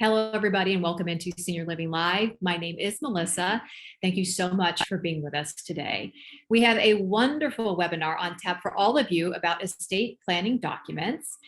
Hello, everybody, and welcome into Senior Living Live. My name is Melissa. Thank you so much for being with us today. We have a wonderful webinar on tap for all of you about estate planning documents.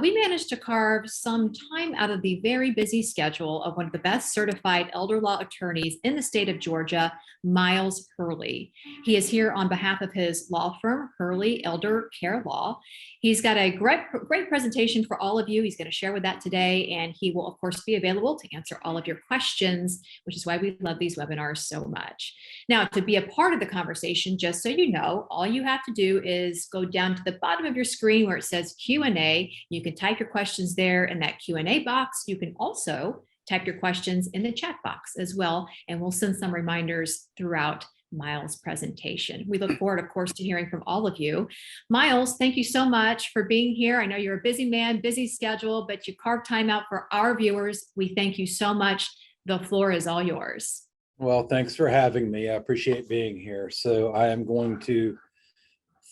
We managed to carve some time out of the very busy schedule of one of the best certified elder law attorneys in the state of Georgia, Miles Hurley. He is here on behalf of his law firm, Hurley Elder Care Law. He's got a great presentation for all of you. He's going to share with that today, and he will, of course, be available to answer all of your questions, which is why we love these webinars so much. Now, to be a part of the conversation, just so you know, all you have to do is go down to the bottom of your screen where it says Q&A. You can type your questions there in that Q&A box. You can also type your questions in the chat box as well, and we'll send some reminders throughout Miles' presentation. We look forward, of course, to hearing from all of you. Miles, thank you so much for being here. I know you're a busy man, busy schedule, but you carved time out for our viewers. We thank you so much. The floor is all yours. Well, thanks for having me. I appreciate being here. So I am going to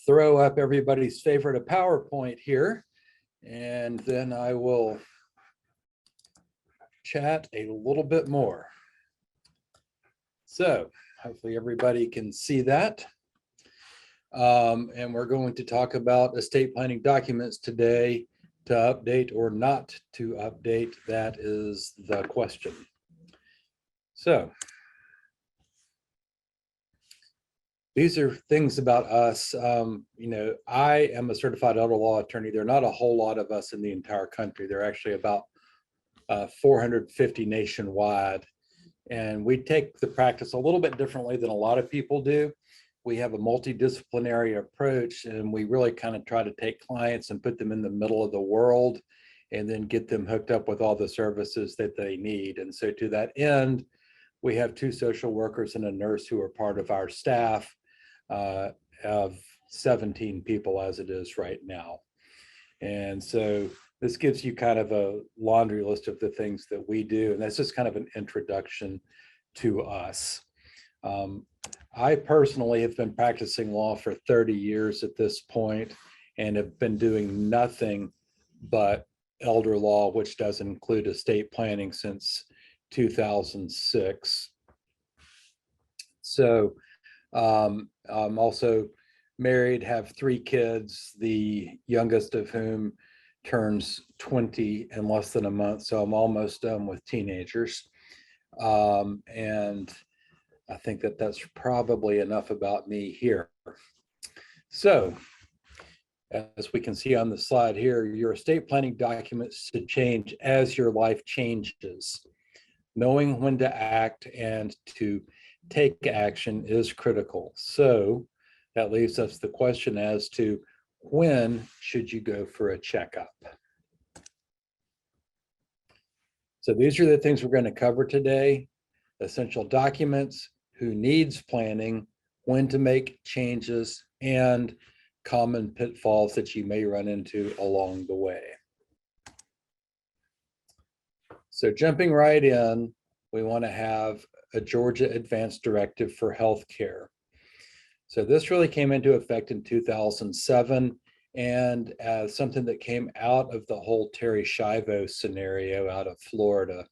throw up everybody's favorite, a PowerPoint here, and then I will chat a little bit more. So hopefully everybody can see that. And we're going to talk about estate planning documents today. To update or not to update, that is the question. So these are things about us. I am a certified elder law attorney. There are not a whole lot of us in the entire country. There are actually about 450 nationwide. And we take the practice a little bit differently than a lot of people do. We have a multidisciplinary approach, and we really kind of try to take clients and put them in the middle of the world and then get them hooked up with all the services that they need. And so to that end, we have 2 social workers and a nurse who are part of our staff of 17 people as it is right now. And so this gives you kind of a laundry list of the things that we do, and that's just kind of an introduction to us. I personally have been practicing law for 30 years at this point and have been doing nothing but elder law, which does include estate planning, since 2006. So I'm also married, have 3 kids, the youngest of whom turns 20 in less than a month. So I'm almost done with teenagers. And I think that that's probably enough about me here. So as we can see on the slide here, your estate planning documents should change as your life changes. Knowing when to act and to take action is critical. So that leaves us the question as to when should you go for a checkup? So these are the things we're going to cover today: essential documents, who needs planning, when to make changes, and common pitfalls that you may run into along the way. So jumping right in, we want to have a Georgia Advanced Directive for Healthcare. So this really came into effect in 2007, and as something that came out of the whole Terry Schiavo scenario out of Florida,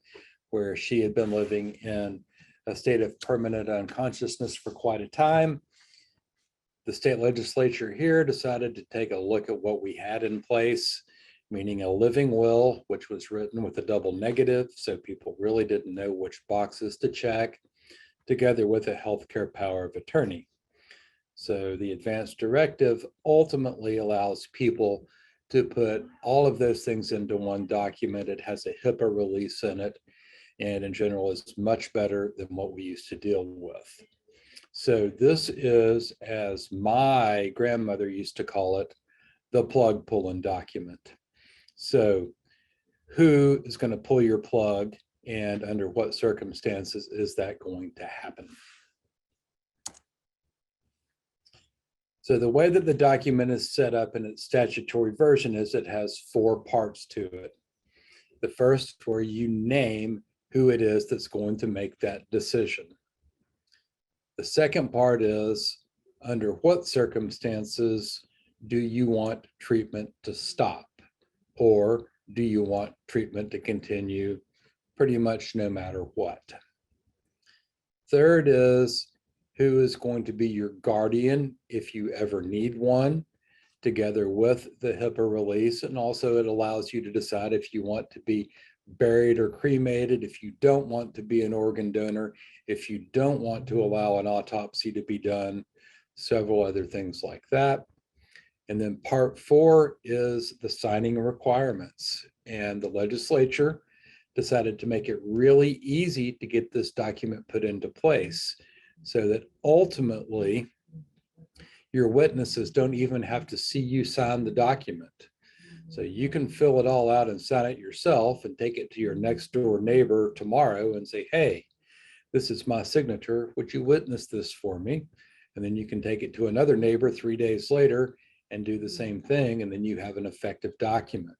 where she had been living in a state of permanent unconsciousness for quite a time. The state legislature here decided to take a look at what we had in place, meaning a living will, which was written with a double negative, so people really didn't know which boxes to check, together with a healthcare power of attorney. So the advanced directive ultimately allows people to put all of those things into one document. It has a HIPAA release in it, and in general is much better than what we used to deal with. So this is, as my grandmother used to call it, the plug pulling document. So who is going to pull your plug, and under what circumstances is that going to happen? So the way that the document is set up in its statutory version is it has 4 parts to it. The first, where you name who it is that's going to make that decision. The second part is, under what circumstances do you want treatment to stop? Or do you want treatment to continue pretty much no matter what. Third is who is going to be your guardian if you ever need one, together with the HIPAA release. And also it allows you to decide if you want to be buried or cremated, if you don't want to be an organ donor, if you don't want to allow an autopsy to be done, several other things like that. And then part 4 is the signing requirements. And the legislature decided to make it really easy to get this document put into place so that ultimately your witnesses don't even have to see you sign the document. So you can fill it all out and sign it yourself and take it to your next door neighbor tomorrow and say, hey, this is my signature. Would you witness this for me? And then you can take it to another neighbor 3 days later and do the same thing. And then you have an effective document.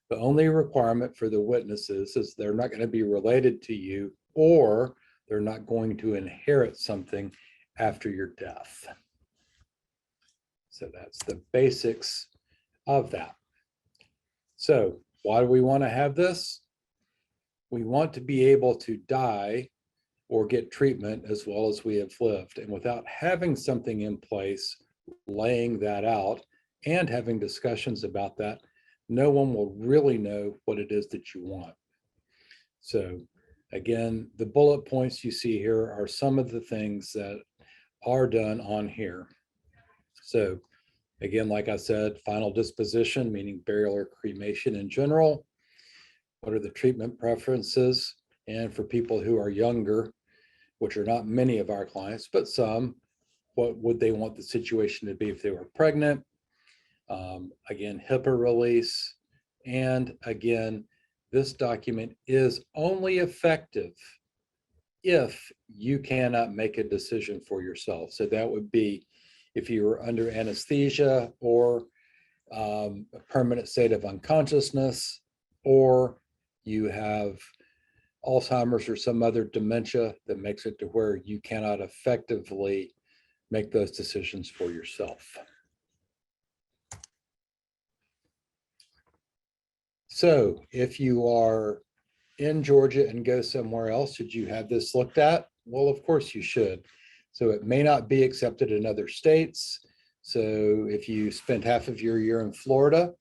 The only requirement for the witnesses is they're not going to be related to you, or they're not going to inherit something after your death. So that's the basics of that. So why do we want to have this? We want to be able to die or get treatment as well as we have lived. And without having something in place, laying that out and having discussions about that, no one will really know what it is that you want. So again, the bullet points you see here are some of the things that are done on here. So again, like I said, final disposition, meaning burial or cremation in general. What are the treatment preferences? And for people who are younger, which are not many of our clients, but some, what would they want the situation to be if they were pregnant? Again, HIPAA release. And again, this document is only effective if you cannot make a decision for yourself. So that would be if you were under anesthesia or a permanent state of unconsciousness, or you have Alzheimer's or some other dementia that makes it to where you cannot effectively make those decisions for yourself. So if you are in Georgia and go somewhere else, should you have this looked at? Well, of course you should. So it may not be accepted in other states. So if you spent half of your year in Florida,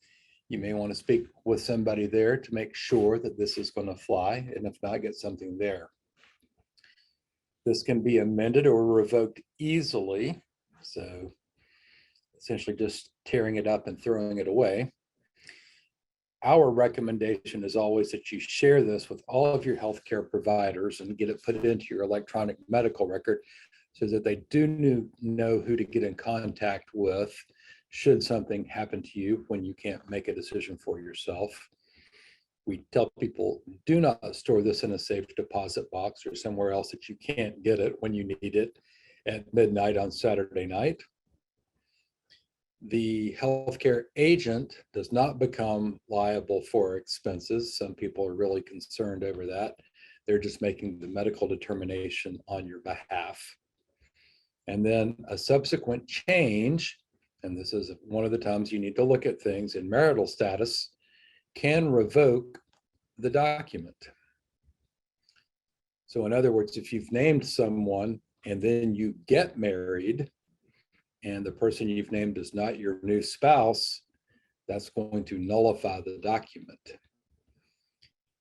you may want to speak with somebody there to make sure that this is going to fly, and if not, get something there. This can be amended or revoked easily. So essentially just tearing it up and throwing it away. Our recommendation is always that you share this with all of your healthcare providers and get it put into your electronic medical record so that they do know who to get in contact with should something happen to you when you can't make a decision for yourself. We tell people, do not store this in a safe deposit box or somewhere else that you can't get it when you need it at midnight on Saturday night. The healthcare agent does not become liable for expenses. Some people are really concerned over that. They're just making the medical determination on your behalf. And then a subsequent change, and this is one of the times you need to look at things in marital status, can revoke the document. So in other words, if you've named someone and then you get married, and the person you've named is not your new spouse, that's going to nullify the document.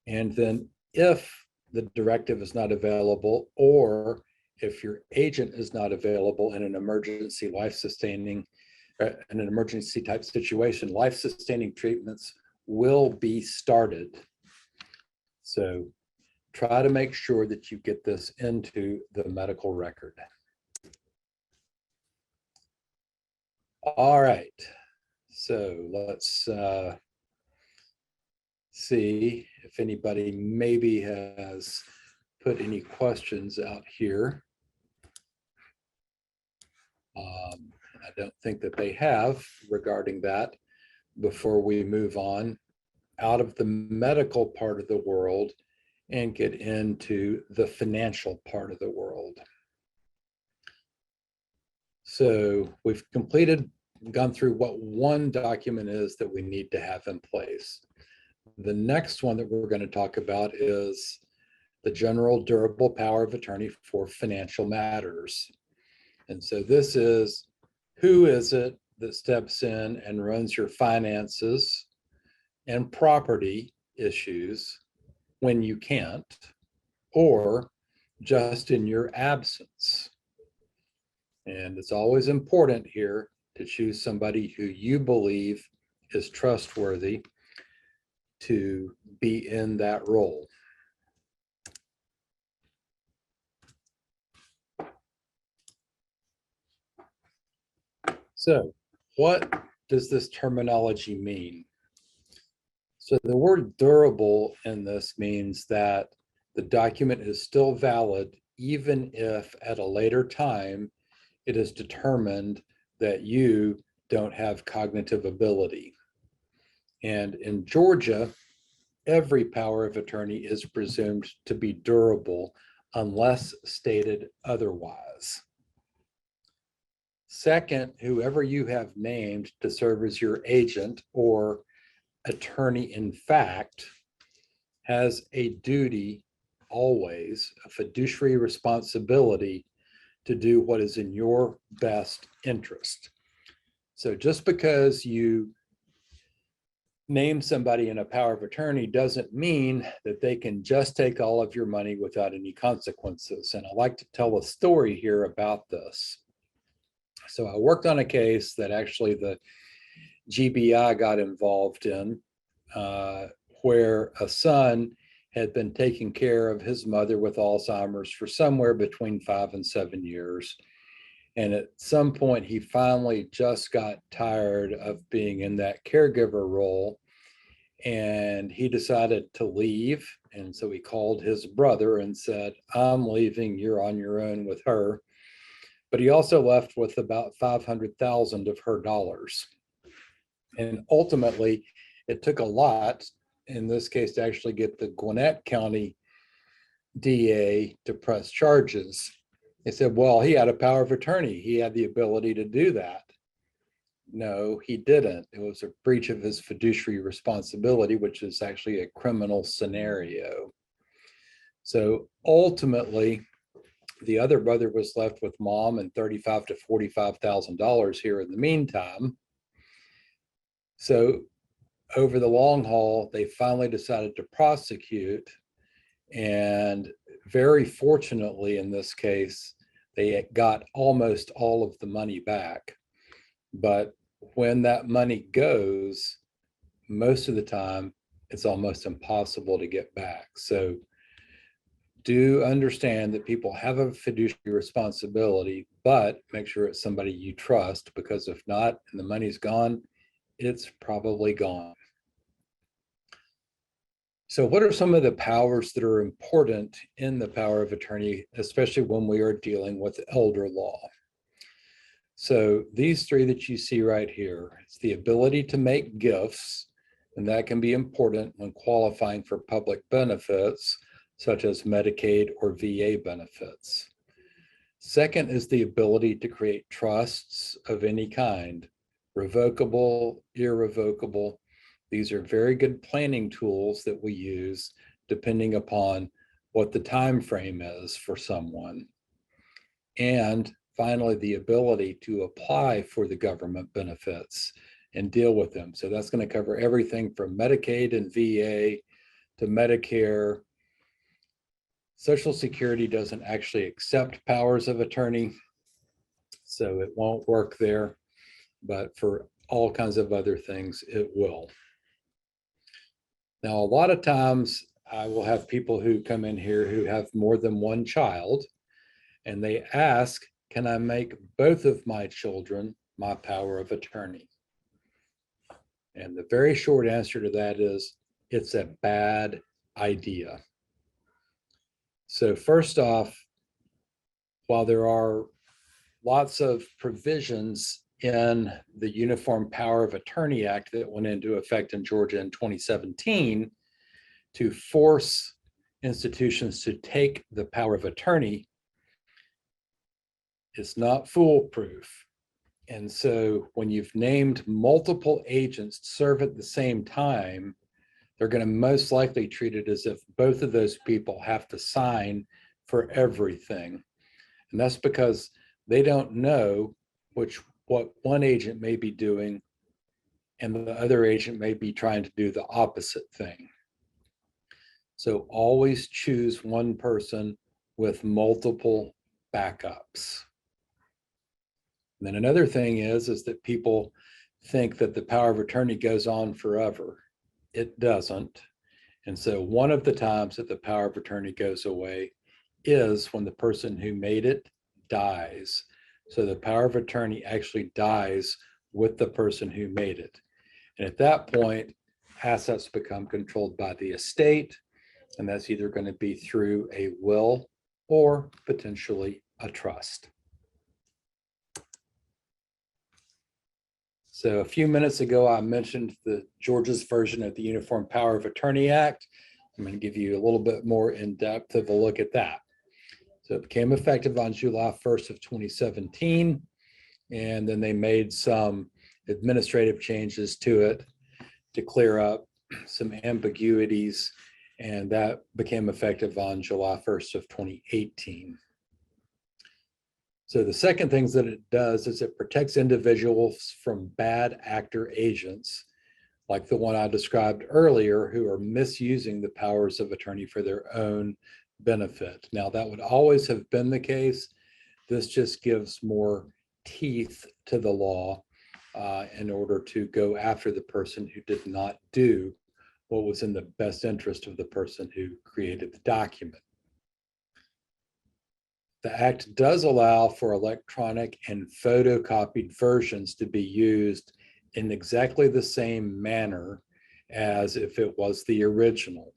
And then if the directive is not available, or if your agent is not available in an emergency life-sustaining, in an emergency type situation, life-sustaining treatments will be started. So try to make sure that you get this into the medical record. All right, so let's see if anybody maybe has put any questions out here. I don't think that they have regarding that before we move on out of the medical part of the world and get into the financial part of the world. So we've gone through what one document is that we need to have in place. The next one that we're going to talk about is the general durable power of attorney for financial matters. And so this is, who is it that steps in and runs your finances and property issues when you can't, or just in your absence? And it's always important here to choose somebody who you believe is trustworthy to be in that role. So what does this terminology mean? So the word durable in this means that the document is still valid even if at a later time it is determined that you don't have cognitive ability. And in Georgia, every power of attorney is presumed to be durable unless stated otherwise. Second, whoever you have named to serve as your agent or attorney in fact has a duty, always a fiduciary responsibility to do what is in your best interest. So just because you name somebody in a power of attorney doesn't mean that they can just take all of your money without any consequences. And I like to tell a story here about this. So I worked on a case that actually the GBI got involved in, where a son had been taking care of his mother with Alzheimer's for somewhere between 5 and 7 years. And at some point, he finally just got tired of being in that caregiver role, and he decided to leave. And so he called his brother and said, "I'm leaving, you're on your own with her." But he also left with about 500,000 of her dollars. And ultimately, it took a lot, in this case, to actually get the Gwinnett County DA to press charges. They said, well, he had a power of attorney. He had the ability to do that. No, he didn't. It was a breach of his fiduciary responsibility, which is actually a criminal scenario. So ultimately, the other brother was left with mom and $35,000 to $45,000 here in the meantime. So over the long haul, they finally decided to prosecute. And very fortunately, in this case, they got almost all of the money back. But when that money goes, most of the time, it's almost impossible to get back. So do understand that people have a fiduciary responsibility, but make sure it's somebody you trust, because if not, and the money's gone, it's probably gone. So what are some of the powers that are important in the power of attorney, especially when we are dealing with elder law? So these three that you see right here, it's the ability to make gifts, and that can be important when qualifying for public benefits, such as Medicaid or VA benefits. Second is the ability to create trusts of any kind, revocable, irrevocable. These are very good planning tools that we use depending upon what the time frame is for someone. And finally, the ability to apply for the government benefits and deal with them. So that's going to cover everything from Medicaid and VA to Medicare. Social Security doesn't actually accept powers of attorney, so it won't work there, but for all kinds of other things, it will. Now, a lot of times I will have people who come in here who have more than one child, and they ask, can I make both of my children my power of attorney? And the very short answer to that is, it's a bad idea. So first off, while there are lots of provisions in the Uniform Power of Attorney Act that went into effect in Georgia in 2017 to force institutions to take the power of attorney, it's not foolproof. And so when you've named multiple agents to serve at the same time, they're going to most likely treat it as if both of those people have to sign for everything. And that's because they don't know what one agent may be doing and the other agent may be trying to do the opposite thing. So always choose one person with multiple backups. And then another thing is that people think that the power of attorney goes on forever. It doesn't. And so one of the times that the power of attorney goes away is when the person who made it dies. So the power of attorney actually dies with the person who made it. And at that point, assets become controlled by the estate, and that's either going to be through a will or potentially a trust. So a few minutes ago, I mentioned Georgia's version of the Uniform Power of Attorney Act. I'm going to give you a little bit more in-depth of a look at that. So it became effective on July 1st of 2017, and then they made some administrative changes to it to clear up some ambiguities, and that became effective on July 1st of 2018. So the second thing that it does is it protects individuals from bad actor agents, like the one I described earlier, who are misusing the powers of attorney for their own benefit. Now, that would always have been the case. This just gives more teeth to the law in order to go after the person who did not do what was in the best interest of the person who created the document. The Act does allow for electronic and photocopied versions to be used in exactly the same manner as if it was the original.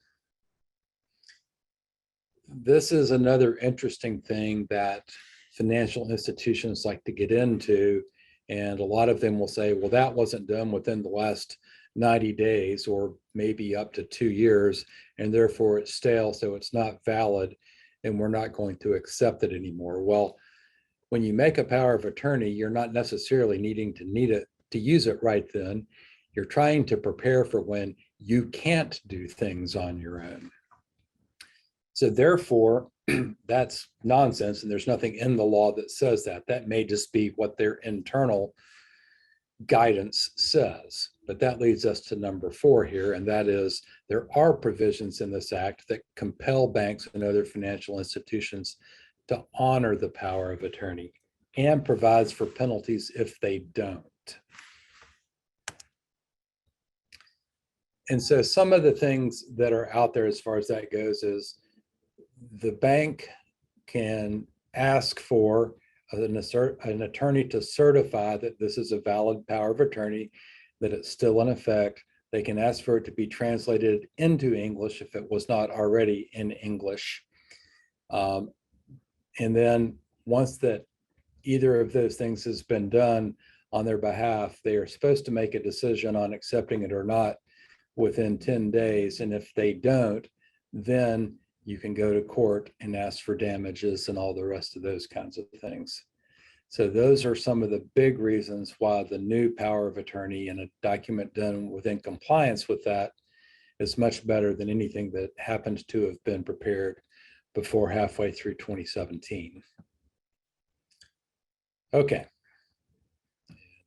This is another interesting thing that financial institutions like to get into, and a lot of them will say, well, that wasn't done within the last 90 days or maybe up to 2 years, and therefore it's stale, so it's not valid, and we're not going to accept it anymore. Well, when you make a power of attorney, you're not necessarily needing to use it right then. You're trying to prepare for when you can't do things on your own. So therefore, that's nonsense, and there's nothing in the law that says that. That may just be what their internal guidance says. But that leads us to number 4 here, and that is there are provisions in this act that compel banks and other financial institutions to honor the power of attorney and provides for penalties if they don't. And so some of the things that are out there as far as that goes is the bank can ask for an attorney to certify that this is a valid power of attorney, that it's still in effect. They can ask for it to be translated into English if it was not already in English. And then once that either of those things has been done on their behalf, they are supposed to make a decision on accepting it or not within 10 days. And if they don't, then you can go to court and ask for damages and all the rest of those kinds of things. So those are some of the big reasons why the new power of attorney and a document done within compliance with that is much better than anything that happened to have been prepared before halfway through 2017. Okay.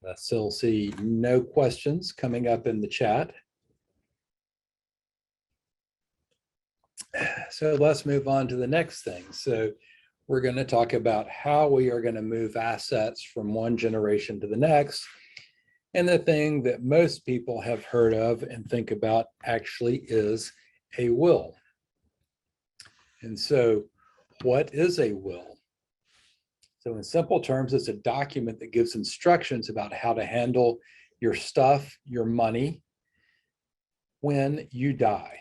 I still see no questions coming up in the chat. So let's move on to the next thing. So we're going to talk about how we are going to move assets from one generation to the next. And the thing that most people have heard of and think about actually is a will. And so what is a will? So in simple terms, it's a document that gives instructions about how to handle your stuff, your money, when you die.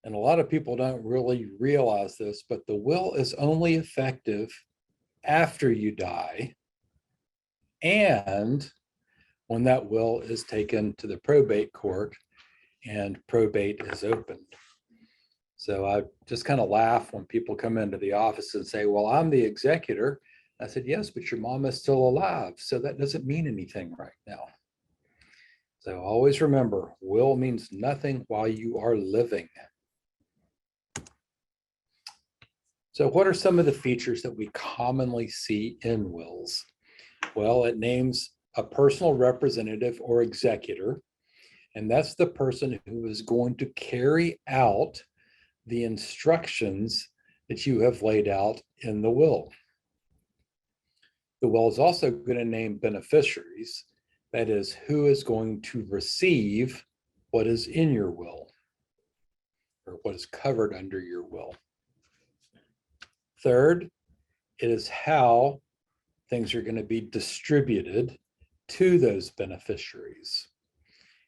And a lot of people don't really realize this, but the will is only effective after you die and when that will is taken to the probate court and probate is opened. So I just kind of laugh when people come into the office and say, well, I'm the executor. I said, yes, but your mom is still alive. So that doesn't mean anything right now. So always remember, will means nothing while you are living. So what are some of the features that we commonly see in wills? Well, it names a personal representative or executor, and that's the person who is going to carry out the instructions that you have laid out in the will. The will is also going to name beneficiaries, that is, who is going to receive what is in your will or what is covered under your will. Third, it is how things are going to be distributed to those beneficiaries.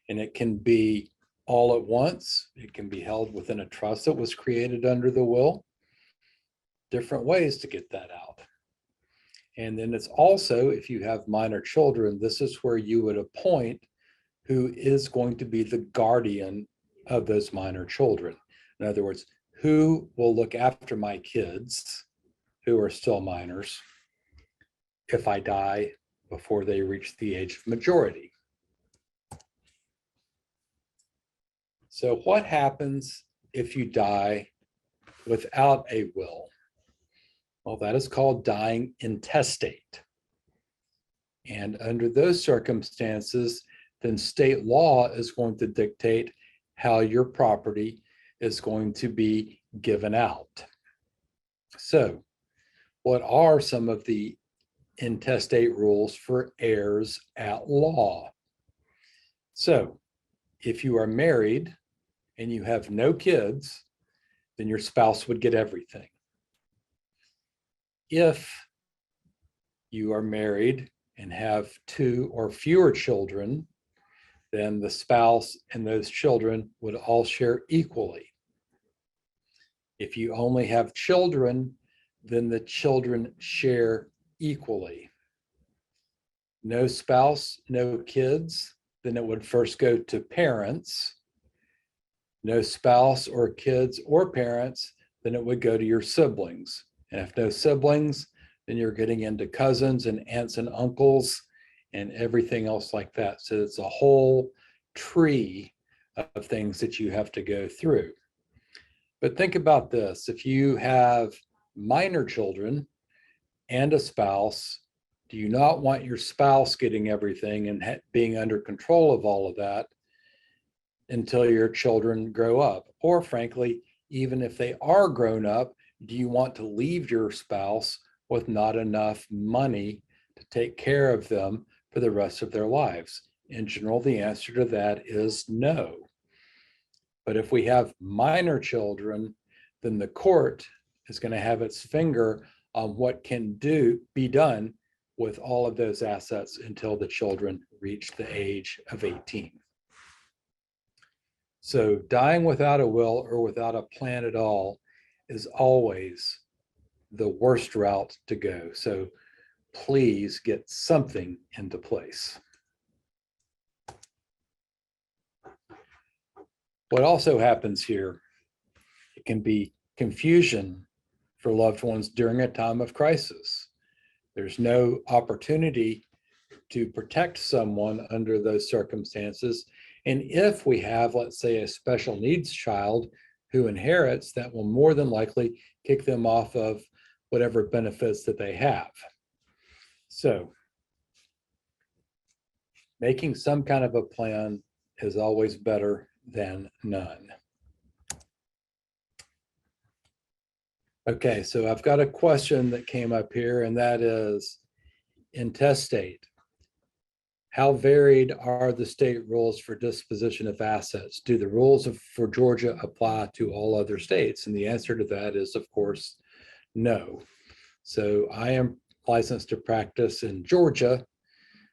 And it can be all at once. It can be held within a trust that was created under the will. Different ways to get that out. And then it's also, if you have minor children, this is where you would appoint who is going to be the guardian of those minor children. In other words, who will look after my kids who are still minors if I die before they reach the age of majority. So what happens if you die without a will? Well, that is called dying intestate. And under those circumstances, then state law is going to dictate how your property is going to be given out. So, what are some of the intestate rules for heirs at law? So, if you are married and you have no kids, then your spouse would get everything. If you are married and have 2 or fewer children, then the spouse and those children would all share equally. If you only have children, then the children share equally. No spouse, no kids, then it would first go to parents. No spouse or kids or parents, then it would go to your siblings. And if no siblings, then you're getting into cousins and aunts and uncles and everything else like that. So it's a whole tree of things that you have to go through. But think about this. If you have minor children and a spouse, do you not want your spouse getting everything and being under control of all of that until your children grow up? Or frankly, even if they are grown up, do you want to leave your spouse with not enough money to take care of them for the rest of their lives? In general, the answer to that is no. But if we have minor children, then the court is going to have its finger on what can be done with all of those assets until the children reach the age of 18. So dying without a will or without a plan at all is always the worst route to go. So please get something into place. What also happens here, it can be confusion for loved ones during a time of crisis. There's no opportunity to protect someone under those circumstances. And if we have, let's say, a special needs child who inherits, that will more than likely kick them off of whatever benefits that they have. So making some kind of a plan is always better than none. Okay, so I've got a question that came up here, and that is intestate. How varied are the state rules for disposition of assets? Do the rules for Georgia apply to all other states? And the answer to that is, of course, no. So I am licensed to practice in Georgia.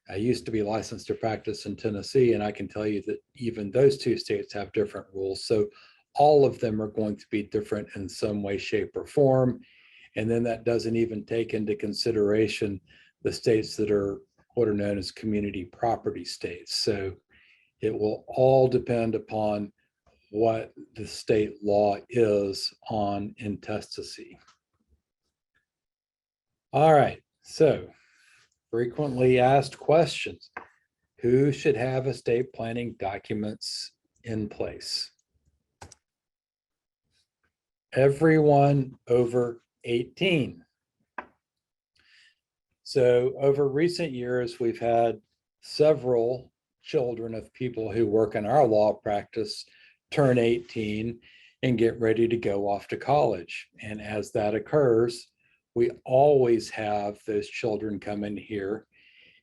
I used to be licensed to practice in Tennessee, and I can tell you that even those 2 states have different rules. So all of them are going to be different in some way, shape, or form. And then that doesn't even take into consideration the states that are what are known as community property states. So it will all depend upon what the state law is on intestacy. All right, so frequently asked questions. Who should have estate planning documents in place? Everyone over 18. So over recent years, we've had several children of people who work in our law practice turn 18 and get ready to go off to college. And as that occurs, we always have those children come in here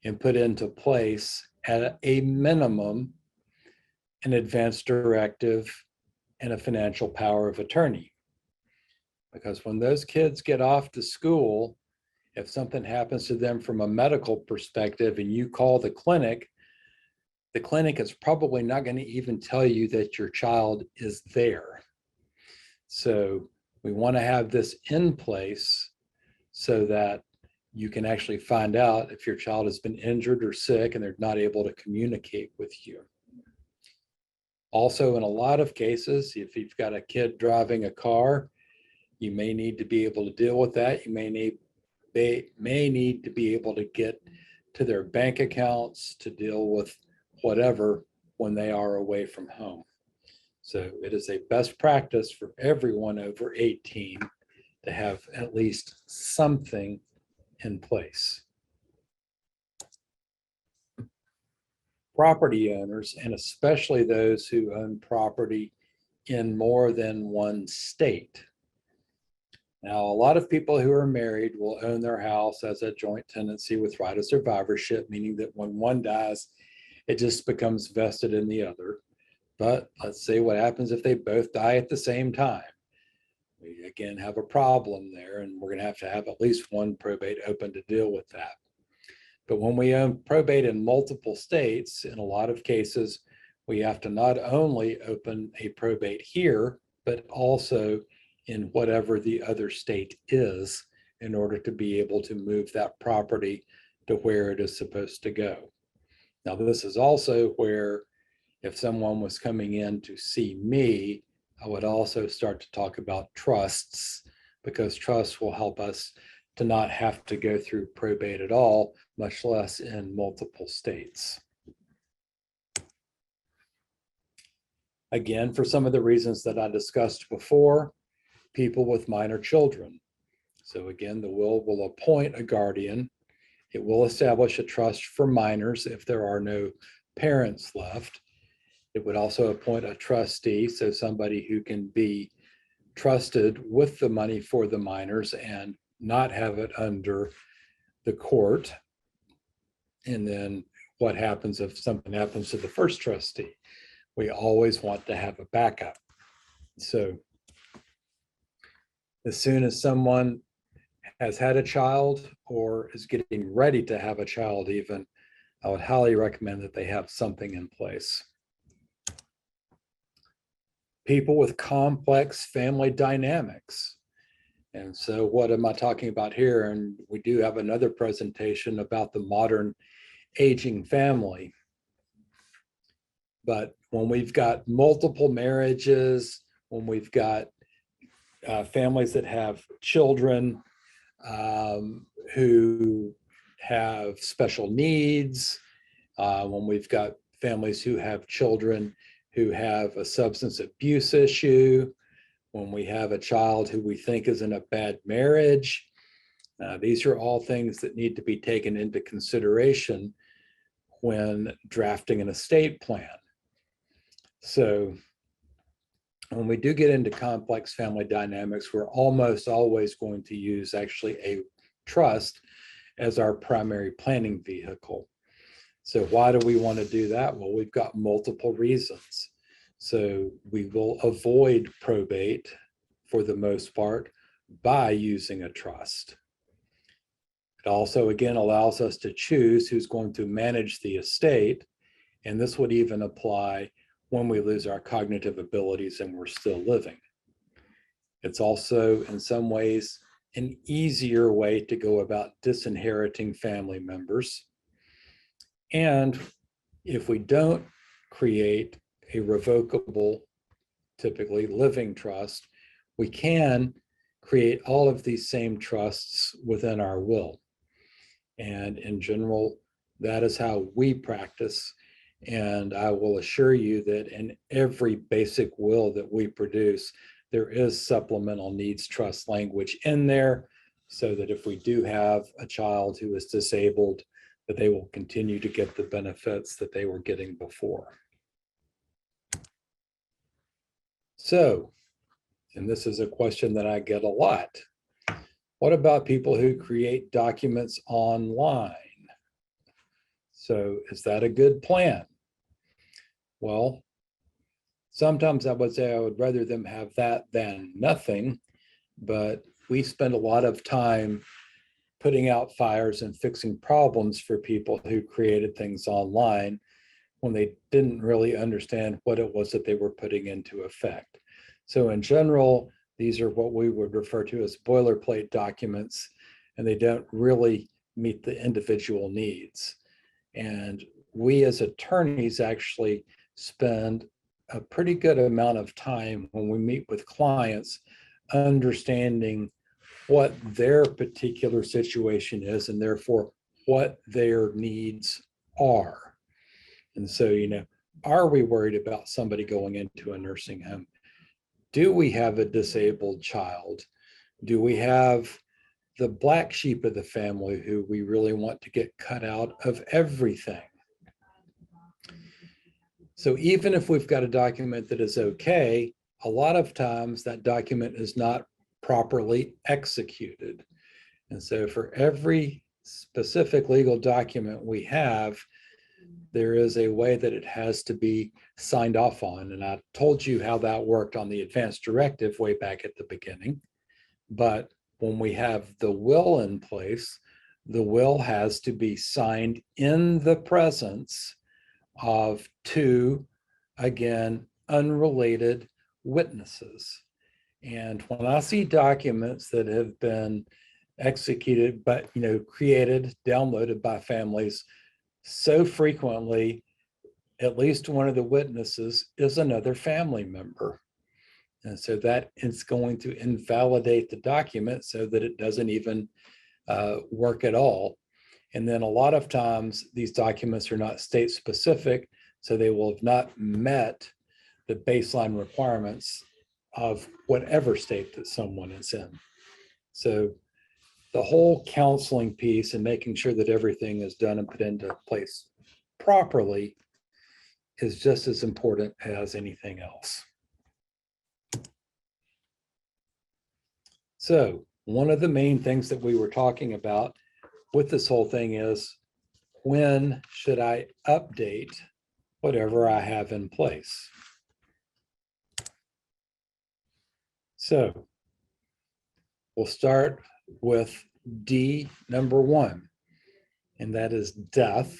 and put into place at a minimum an advance directive and a financial power of attorney. Because when those kids get off to school, if something happens to them from a medical perspective and you call the clinic is probably not going to even tell you that your child is there. So we want to have this in place so that you can actually find out if your child has been injured or sick and they're not able to communicate with you. Also, in a lot of cases, if you've got a kid driving a car, you may need to be able to deal with that. You may need to be able to get to their bank accounts to deal with whatever when they are away from home. So it is a best practice for everyone over 18 to have at least something in place. Property owners, and especially those who own property in more than one state. Now, a lot of people who are married will own their house as a joint tenancy with right of survivorship, meaning that when one dies, it just becomes vested in the other. But let's say what happens if they both die at the same time. We again have a problem there, and we're going to have at least one probate open to deal with that. But when we own probate in multiple states, in a lot of cases, we have to not only open a probate here, but also in whatever the other state is in order to be able to move that property to where it is supposed to go. Now, this is also where if someone was coming in to see me, I would also start to talk about trusts, because trusts will help us to not have to go through probate at all, much less in multiple states. Again, for some of the reasons that I discussed before, people with minor children. So again, the will appoint a guardian. It will establish a trust for minors if there are no parents left. It would also appoint a trustee, so somebody who can be trusted with the money for the minors and not have it under the court. And then what happens if something happens to the first trustee? We always want to have a backup. So as soon as someone has had a child or is getting ready to have a child even, I would highly recommend that they have something in place. People with complex family dynamics. And so what am I talking about here? And we do have another presentation about the modern aging family. But when we've got multiple marriages, when we've got families that have children who have special needs, when we've got families who have children who have a substance abuse issue, when we have a child who we think is in a bad marriage, these are all things that need to be taken into consideration when drafting an estate plan. So when we do get into complex family dynamics, we're almost always going to use actually a trust as our primary planning vehicle. So why do we want to do that? Well, we've got multiple reasons. So we will avoid probate for the most part by using a trust. It also, again, allows us to choose who's going to manage the estate. And this would even apply when we lose our cognitive abilities and we're still living. It's also, in some ways, an easier way to go about disinheriting family members. And if we don't create a revocable, typically living trust, we can create all of these same trusts within our will. And in general, That is how we practice. And I will assure you that in every basic will that we produce, there is supplemental needs trust language in there, so that if we do have a child who is disabled, that they will continue to get the benefits that they were getting before. So, and this is a question that I get a lot. What about people who create documents online? So is that a good plan? Well, sometimes I would say I would rather them have that than nothing, but we spend a lot of time putting out fires and fixing problems for people who created things online when they didn't really understand what it was that they were putting into effect. So in general, these are what we would refer to as boilerplate documents, and they don't really meet the individual needs. And we as attorneys actually spend a pretty good amount of time when we meet with clients understanding what their particular situation is and therefore what their needs are. And so, are we worried about somebody going into a nursing home? Do we have a disabled child? Do we have the black sheep of the family who we really want to get cut out of everything? So even if we've got a document that is okay, a lot of times that document is not properly executed. And so for every specific legal document we have, there is a way that it has to be signed off on. And I told you how that worked on the advanced directive way back at the beginning. But when we have the will in place, the will has to be signed in the presence of two, again, unrelated witnesses. And when I see documents that have been executed, but created, downloaded by families, so frequently, at least one of the witnesses is another family member. And so that is going to invalidate the document so that it doesn't even work at all. And then a lot of times these documents are not state specific, so they will have not met the baseline requirements of whatever state that someone is in. So the whole counseling piece and making sure that everything is done and put into place properly is just as important as anything else. So one of the main things that we were talking about with this whole thing is, when should I update whatever I have in place? So we'll start with D number 1, and that is death.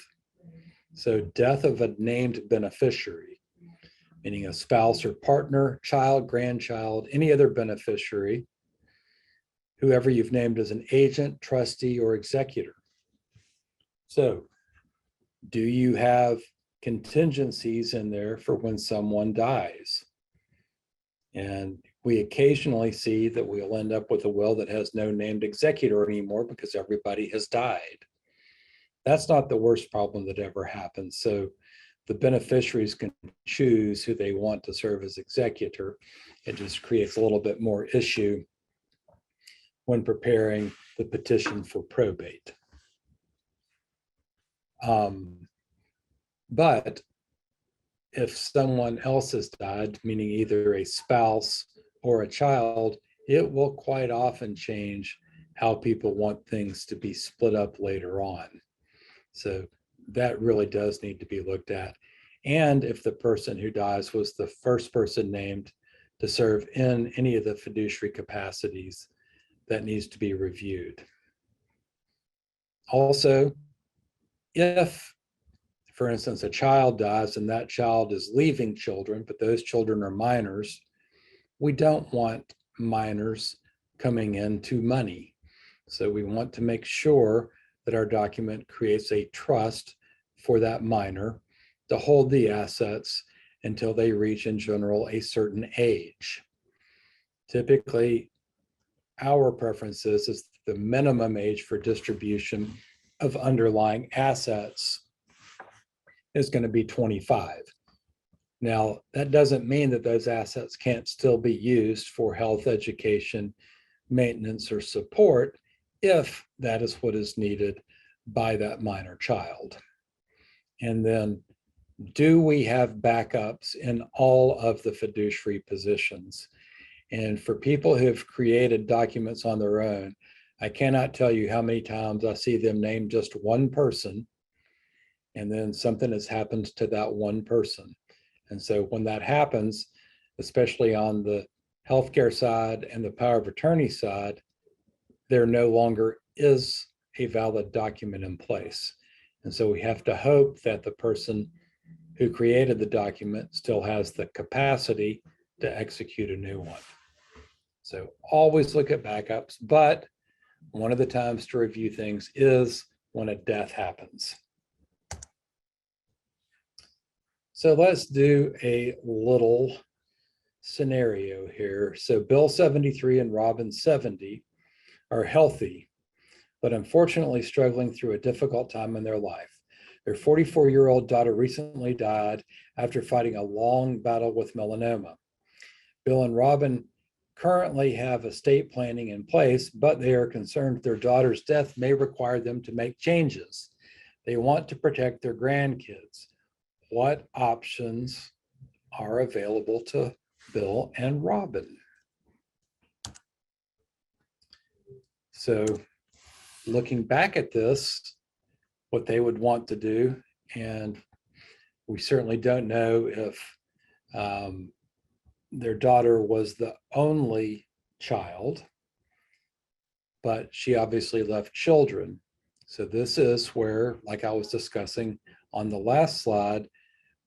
So death of a named beneficiary, meaning a spouse or partner, child, grandchild, any other beneficiary, whoever you've named as an agent, trustee, or executor. So do you have contingencies in there for when someone dies? And we occasionally see that we'll end up with a will that has no named executor anymore because everybody has died. That's not the worst problem that ever happens. So the beneficiaries can choose who they want to serve as executor. It just creates a little bit more issue when preparing the petition for probate. But if someone else has died, meaning either a spouse or a child, it will quite often change how people want things to be split up later on. So that really does need to be looked at. And if the person who dies was the first person named to serve in any of the fiduciary capacities, that needs to be reviewed. Also, if, for instance, a child dies and that child is leaving children, but those children are minors, we don't want minors coming into money. So we want to make sure that our document creates a trust for that minor to hold the assets until they reach, in general, a certain age. Typically, our preference is the minimum age for distribution of underlying assets is going to be 25. Now, that doesn't mean that those assets can't still be used for health, education, maintenance, or support if that is what is needed by that minor child. And then, do we have backups in all of the fiduciary positions? And for people who have created documents on their own, I cannot tell you how many times I see them name just one person, and then something has happened to that one person. And so when that happens, especially on the healthcare side and the power of attorney side, there no longer is a valid document in place. And so we have to hope that the person who created the document still has the capacity to execute a new one. So always look at backups, but one of the times to review things is when a death happens. So let's do a little scenario here. So Bill 73 and Robin 70 are healthy, but unfortunately struggling through a difficult time in their life. Their 44-year-old daughter recently died after fighting a long battle with melanoma. Bill and Robin currently have estate planning in place, but they are concerned their daughter's death may require them to make changes. They want to protect their grandkids. What options are available to Bill and Robin? So looking back at this, what they would want to do, and we certainly don't know if their daughter was the only child, but she obviously left children. So this is where, like I was discussing on the last slide,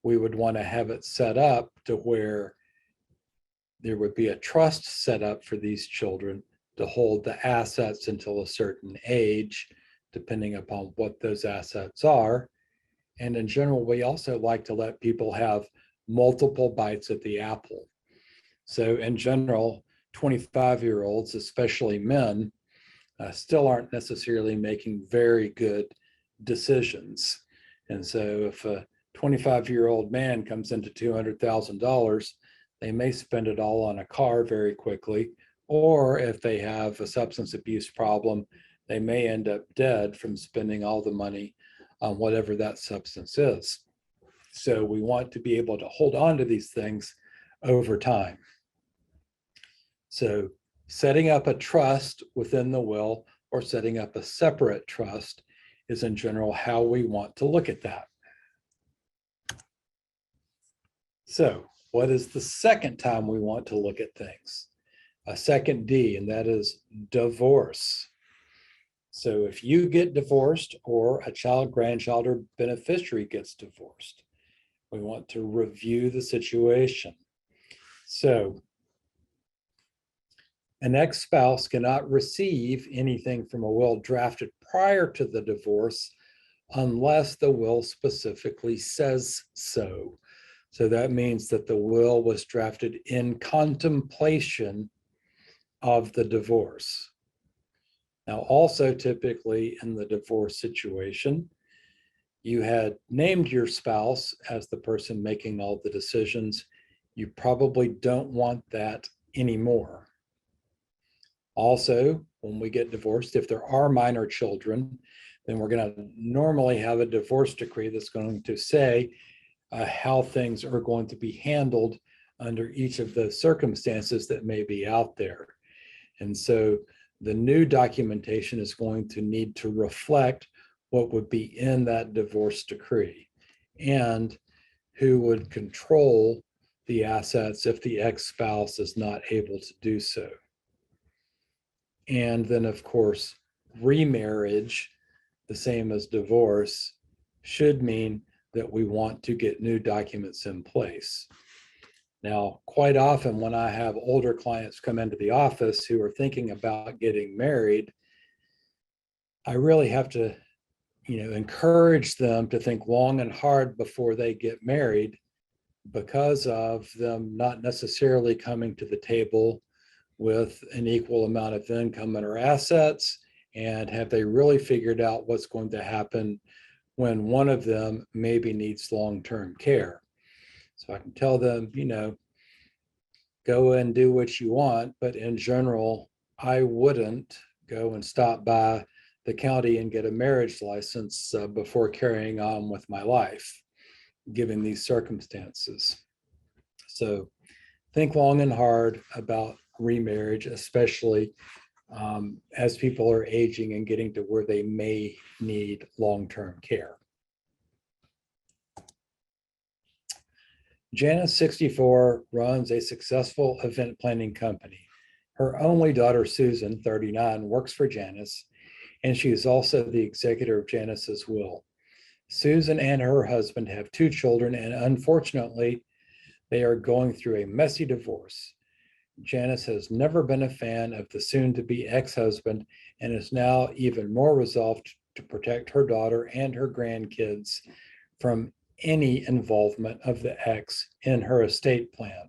we would want to have it set up to where there would be a trust set up for these children to hold the assets until a certain age, depending upon what those assets are. And in general, we also like to let people have multiple bites at the apple. So in general, 25-year-olds, especially men, still aren't necessarily making very good decisions. And so if a 25-year-old man comes into $200,000, they may spend it all on a car very quickly, or if they have a substance abuse problem, they may end up dead from spending all the money on whatever that substance is. So we want to be able to hold on to these things over time. So setting up a trust within the will or setting up a separate trust is in general how we want to look at that. So what is the second time we want to look at things? A second D, and that is divorce. So if you get divorced or a child, grandchild, or beneficiary gets divorced, we want to review the situation. So an ex-spouse cannot receive anything from a will drafted prior to the divorce unless the will specifically says so. So that means that the will was drafted in contemplation of the divorce. Now, also typically in the divorce situation, you had named your spouse as the person making all the decisions. You probably don't want that anymore. Also, when we get divorced, if there are minor children, then we're going to normally have a divorce decree that's going to say how things are going to be handled under each of the circumstances that may be out there. And so the new documentation is going to need to reflect what would be in that divorce decree and who would control the assets if the ex-spouse is not able to do so. And then, of course, remarriage, the same as divorce, should mean that we want to get new documents in place. Now, quite often when I have older clients come into the office who are thinking about getting married, I really have to, encourage them to think long and hard before they get married because of them not necessarily coming to the table with an equal amount of income and or assets And have they really figured out what's going to happen when one of them maybe needs long-term care? So I can tell them, go and do what you want, but in general, I wouldn't go and stop by the county and get a marriage license before carrying on with my life, given these circumstances. So think long and hard about remarriage, especially as people are aging and getting to where they may need long-term care. Janice, 64, runs a successful event planning company. Her only daughter, Susan, 39, works for Janice, and she is also the executor of Janice's will. Susan and her husband have 2 children, and unfortunately, they are going through a messy divorce. Janice has never been a fan of the soon-to-be ex-husband and is now even more resolved to protect her daughter and her grandkids from any involvement of the ex in her estate plan.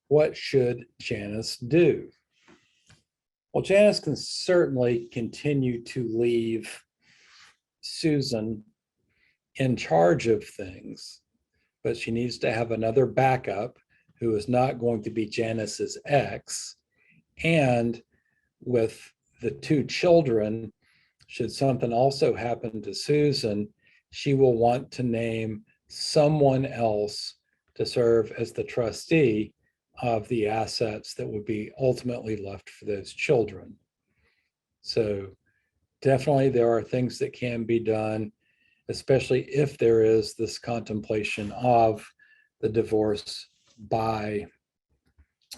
What should Janice do? Well, Janice can certainly continue to leave Susan in charge of things, but she needs to have another backup who is not going to be Janice's ex. And with the 2 children, should something also happen to Susan, she will want to name someone else to serve as the trustee of the assets that would be ultimately left for those children. So definitely there are things that can be done, especially if there is this contemplation of the divorce by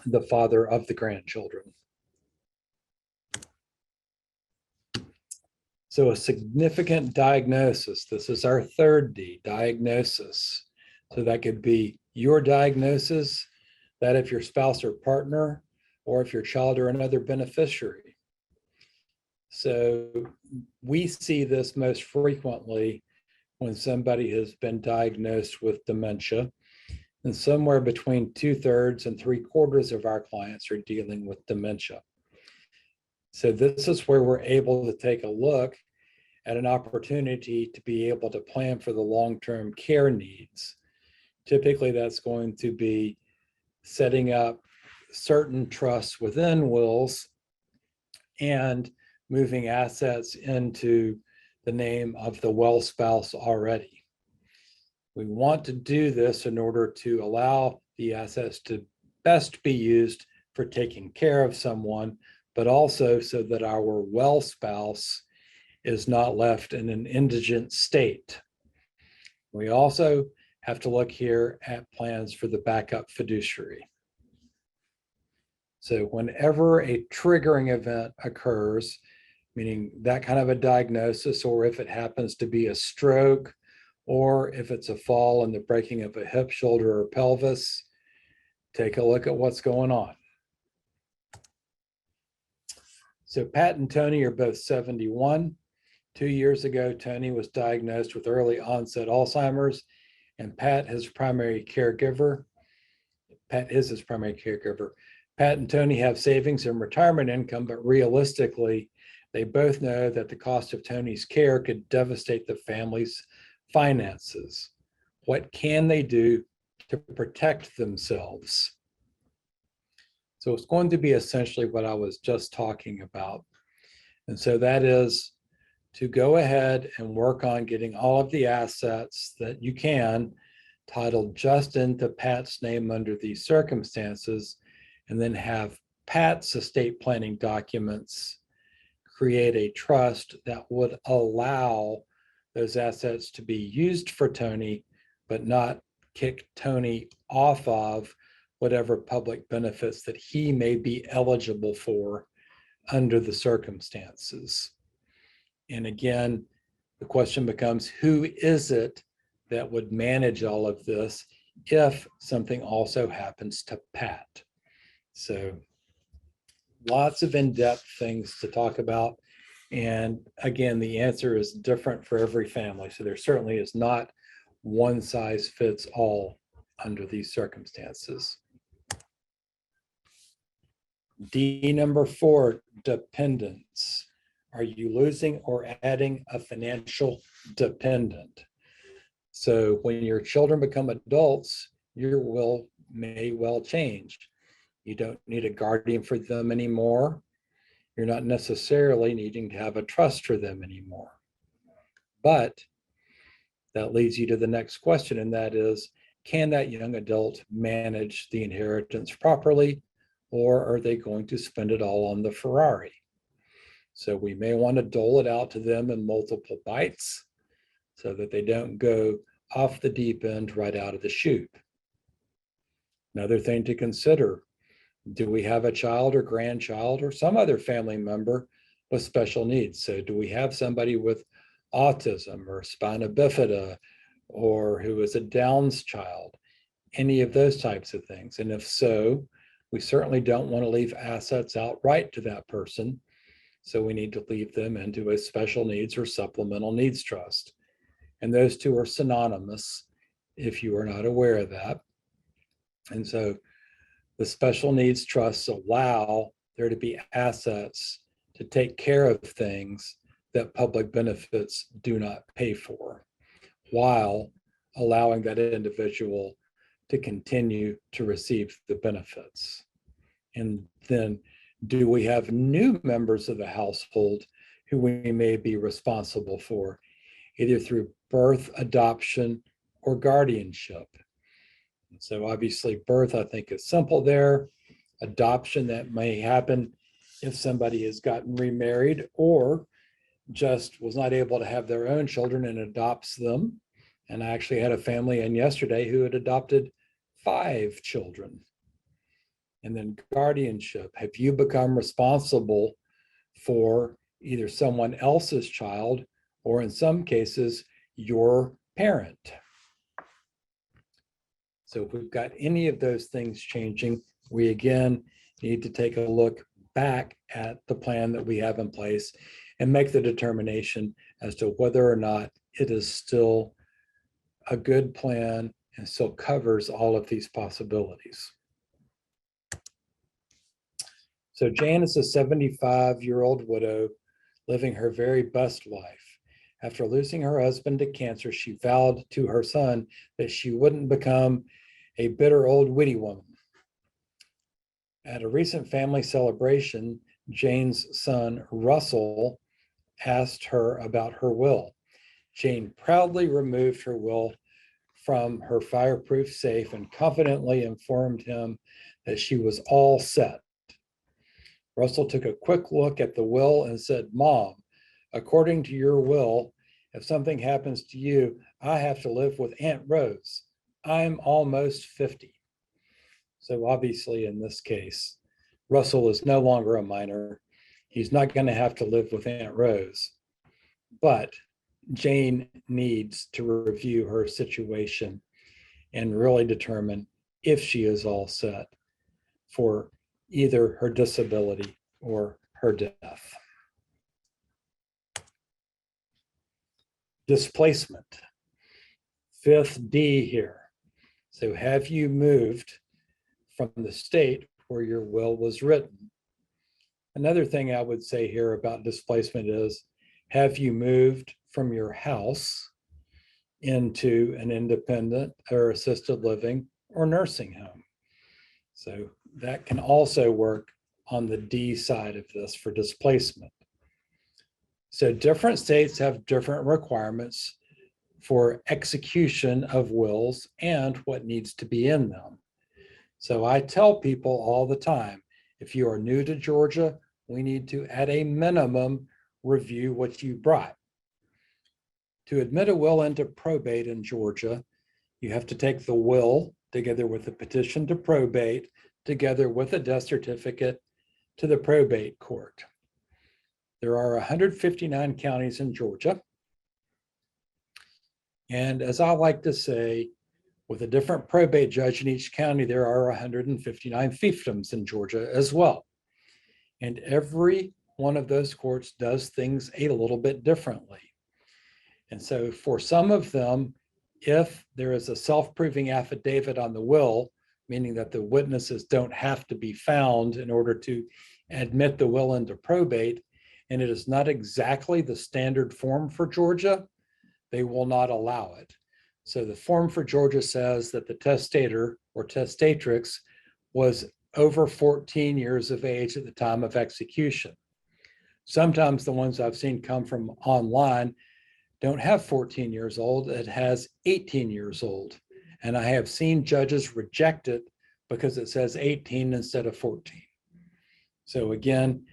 the father of the grandchildren. So a significant diagnosis, this is our 3rd D, diagnosis. So that could be your diagnosis, that if your spouse or partner, or if your child or another beneficiary. So we see this most frequently when somebody has been diagnosed with dementia, and somewhere between 2/3 and 3/4 of our clients are dealing with dementia. So this is where we're able to take a look at an opportunity to be able to plan for the long-term care needs. Typically, that's going to be setting up certain trusts within wills and moving assets into the name of the well spouse already. We want to do this in order to allow the assets to best be used for taking care of someone, but also so that our well spouse is not left in an indigent state. We also have to look here at plans for the backup fiduciary. So whenever a triggering event occurs, meaning that kind of a diagnosis, or if it happens to be a stroke, or if it's a fall and the breaking of a hip, shoulder, or pelvis, take a look at what's going on. So Pat and Tony are both 71. 2 years ago, Tony was diagnosed with early onset Alzheimer's, and Pat, his primary caregiver. Pat is his primary caregiver. Pat and Tony have savings and retirement income, but realistically, they both know that the cost of Tony's care could devastate the family's finances. What can they do to protect themselves? So it's going to be essentially what I was just talking about. And so that is to go ahead and work on getting all of the assets that you can titled just into Pat's name under these circumstances, and then have Pat's estate planning documents create a trust that would allow those assets to be used for Tony, but not kick Tony off of whatever public benefits that he may be eligible for under the circumstances. And again, the question becomes, who is it that would manage all of this if something also happens to Pat? So lots of in-depth things to talk about. And again, the answer is different for every family. So there certainly is not one size fits all under these circumstances. D number 4, dependents. are you losing or adding a financial dependent? So when your children become adults, your will may well change. You don't need a guardian for them anymore. You're not necessarily needing to have a trust for them anymore. But that leads you to the next question, and that is, can that young adult manage the inheritance properly, or are they going to spend it all on the Ferrari? So we may want to dole it out to them in multiple bites so that they don't go off the deep end right out of the chute. Another thing to consider, do we have a child or grandchild or some other family member with special needs? So do we have somebody with autism or spina bifida, or who is a Down's child, any of those types of things? And if so, we certainly don't want to leave assets outright to that person. So we need to leave them into a special needs or supplemental needs trust. And those two are synonymous if you are not aware of that. And so the special needs trusts allow there to be assets to take care of things that public benefits do not pay for, while allowing that individual to continue to receive the benefits. And then, do we have new members of the household who we may be responsible for, either through birth, adoption, or guardianship? And so obviously birth, I think, is simple there. Adoption, that may happen if somebody has gotten remarried or just was not able to have their own children and adopts them. And I actually had a family in yesterday who had adopted 5 children. And then guardianship, have you become responsible for either someone else's child or in some cases, your parent? So if we've got any of those things changing, we again need to take a look back at the plan that we have in place and make the determination as to whether or not it is still a good plan and still covers all of these possibilities. So Jane is a 75-year-old widow living her very best life. After losing her husband to cancer, she vowed to her son that she wouldn't become a bitter old witty woman. At a recent family celebration, Jane's son, Russell, asked her about her will. Jane proudly removed her will from her fireproof safe and confidently informed him that she was all set. Russell took a quick look at the will and said, "Mom, according to your will, if something happens to you, I have to live with Aunt Rose. I'm almost 50. So obviously in this case, Russell is no longer a minor. He's not going to have to live with Aunt Rose. But Jane needs to review her situation and really determine if she is all set for either her disability or her death. Displacement, 5th D here. So have you moved from the state where your will was written? Another thing I would say here about displacement is, have you moved from your house into an independent or assisted living or nursing home? So that can also work on the D side of this for displacement. So different states have different requirements for execution of wills and what needs to be in them. So I tell people all the time, if you are new to Georgia, we need to, at a minimum, review what you brought. To admit a will into probate in Georgia, you have to take the will together with the petition to probate, together with a death certificate, to the probate court. There are 159 counties in Georgia. And as I like to say, with a different probate judge in each county, there are 159 fiefdoms in Georgia as well. And every one of those courts does things a little bit differently. And so for some of them, if there is a self-proving affidavit on the will, meaning that the witnesses don't have to be found in order to admit the will into probate, and it is not exactly the standard form for Georgia, they will not allow it. So the form for Georgia says that the testator or testatrix was over 14 years of age at the time of execution. Sometimes the ones I've seen come from online don't have 14 years old, it has 18 years old. And I have seen judges reject it because it says 18 instead of 14. So again,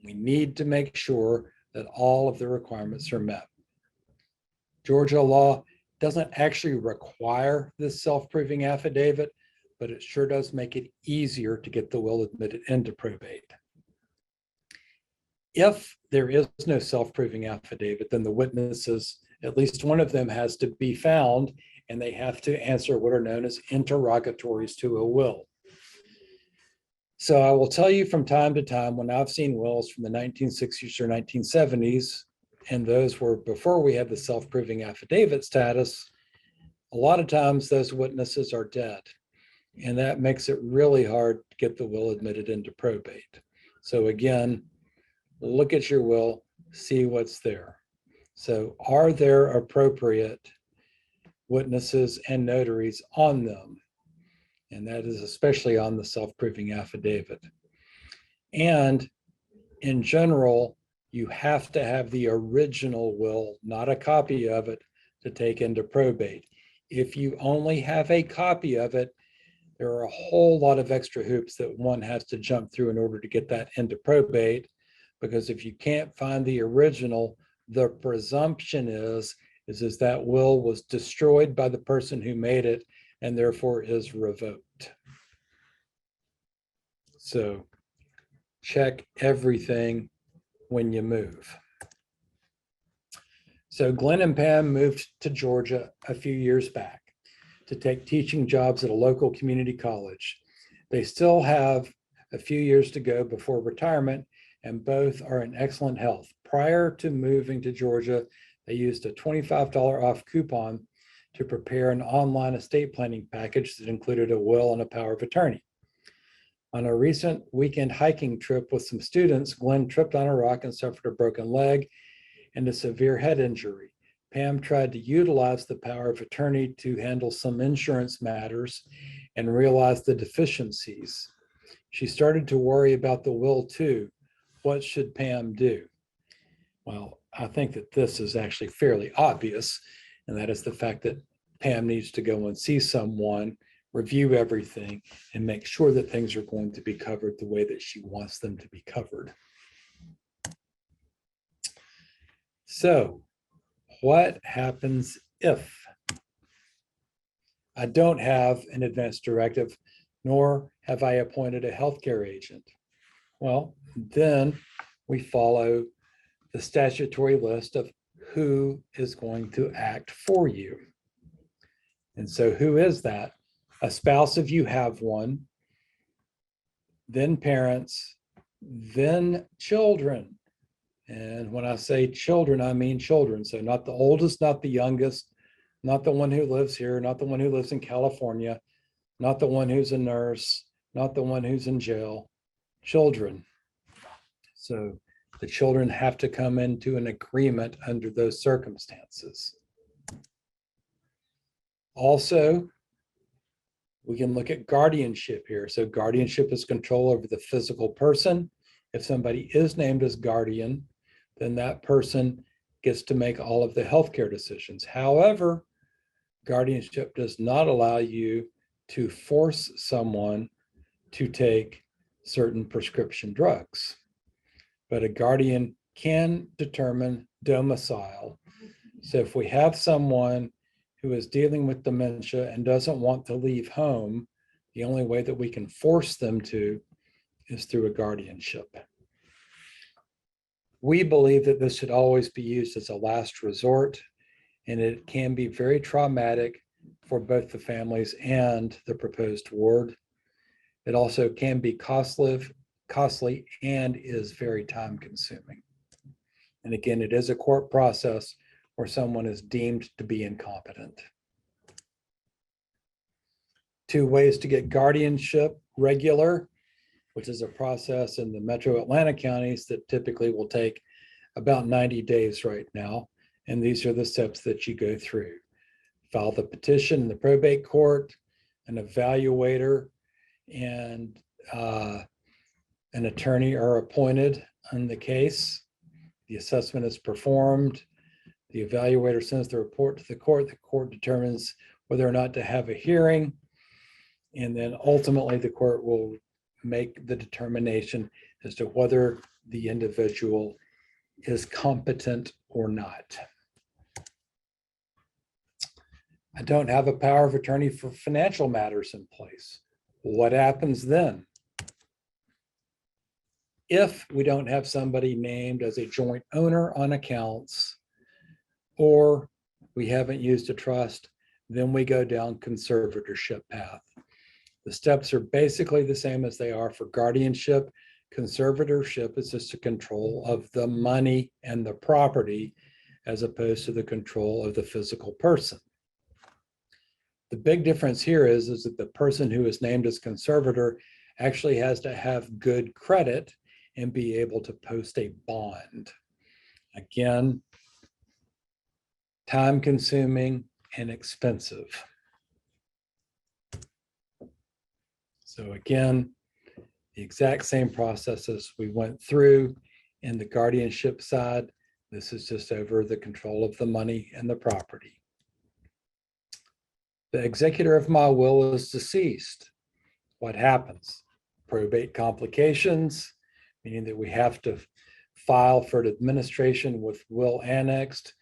we need to make sure that all of the requirements are met. Georgia law doesn't actually require this self-proving affidavit, but it sure does make it easier to get the will admitted into probate. If there is no self-proving affidavit, then the witnesses, at least one of them has to be found, and they have to answer what are known as interrogatories to a will. So I will tell you from time to time when I've seen wills from the 1960s or 1970s, and those were before we had the self-proving affidavit status, a lot of times those witnesses are dead. And that makes it really hard to get the will admitted into probate. So again, look at your will, see what's there. So are there appropriate witnesses and notaries on them? And that is especially on the self-proving affidavit. And in general, you have to have the original will, not a copy of it, to take into probate. If you only have a copy of it, there are a whole lot of extra hoops that one has to jump through in order to get that into probate, because if you can't find the original, the presumption is that will was destroyed by the person who made it and therefore is revoked. So check everything when you move. So Glenn and Pam moved to Georgia a few years back to take teaching jobs at a local community college. They still have a few years to go before retirement, and both are in excellent health. Prior to moving to Georgia, they used a $25 off coupon to prepare an online estate planning package that included a will and a power of attorney. On a recent weekend hiking trip with some students, Glenn tripped on a rock and suffered a broken leg and a severe head injury. Pam tried to utilize the power of attorney to handle some insurance matters and realized the deficiencies. She started to worry about the will too. What should Pam do? Well, I think that this is actually fairly obvious, and that is the fact that Pam needs to go and see someone, review everything, and make sure that things are going to be covered the way that she wants them to be covered. So, what happens if I don't have an advance directive, nor have I appointed a healthcare agent? Well, then we follow the statutory list of who is going to act for you. And so who is that? A spouse if you have one, then parents, then children. And when I say children, I mean children. So not the oldest, not the youngest, not the one who lives here, not the one who lives in California, not the one who's a nurse, not the one who's in jail, children. So the children have to come into an agreement under those circumstances. Also, we can look at guardianship here. So guardianship is control over the physical person. If somebody is named as guardian, then that person gets to make all of the healthcare decisions. However, guardianship does not allow you to force someone to take certain prescription drugs. But a guardian can determine domicile. So if we have someone who is dealing with dementia and doesn't want to leave home, the only way that we can force them to is through a guardianship. We believe that this should always be used as a last resort, and it can be very traumatic for both the families and the proposed ward. It also can be costly and is very time consuming. And again, it is a court process where someone is deemed to be incompetent. 2 ways to get guardianship regular which is a process in the metro Atlanta counties that typically will take about 90 days right now. And these are the steps that you go through. File the petition in the probate court, an evaluator and an attorney are appointed on the case. The assessment is performed. The evaluator sends the report to the court. The court determines whether or not to have a hearing. And then ultimately the court will make the determination as to whether the individual is competent or not. I don't have a power of attorney for financial matters in place. What happens then? If we don't have somebody named as a joint owner on accounts, or we haven't used a trust, then we go down conservatorship path. The steps are basically the same as they are for guardianship. Conservatorship is just a control of the money and the property as opposed to the control of the physical person. The big difference here is that the person who is named as conservator actually has to have good credit and be able to post a bond. Again, time consuming and expensive. So again, the exact same processes we went through in the guardianship side. This is just over the control of the money and the property. The executor of my will is deceased. What happens? Probate complications, meaning that we have to file for the administration with will annexed.